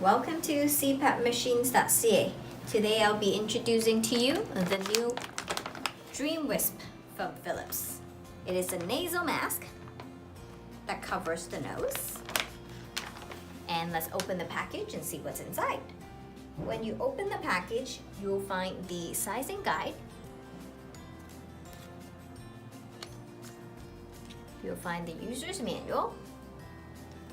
Welcome to cpapmachines.ca. Today I'll be introducing to you the new DreamWisp from Philips. It is a nasal mask that covers the nose. And let's open the package and see what's inside. When you open the package, you will find the sizing guide. You'll find the user's manual,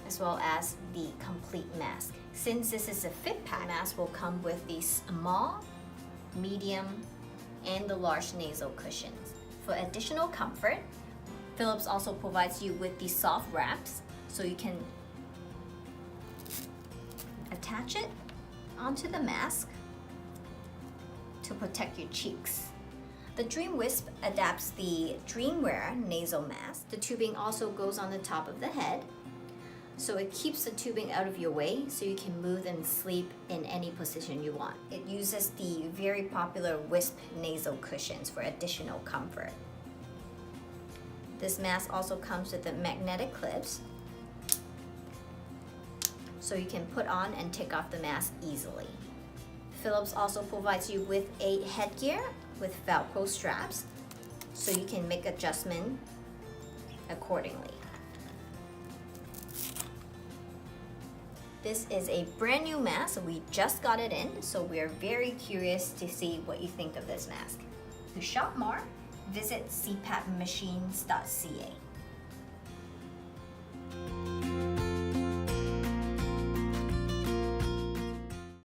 as well as the complete mask. Since this is a fit pack, mask will come with the small, medium, and the large nasal cushions. For additional comfort, Philips also provides you with the soft wraps, so you can attach it onto the mask to protect your cheeks. The DreamWisp adapts the DreamWear nasal mask. The tubing also goes on the top of the head, so it keeps the tubing out of your way so you can move and sleep in any position you want. It uses the very popular Wisp nasal cushions for additional comfort. This mask also comes with the magnetic clips, so you can put on and take off the mask easily. Philips also provides you with a headgear with Velcro straps, so you can make adjustment accordingly. This is a brand new mask. We just got it in, so we are very curious to see what you think of this mask. To shop more, visit cpapmachines.ca.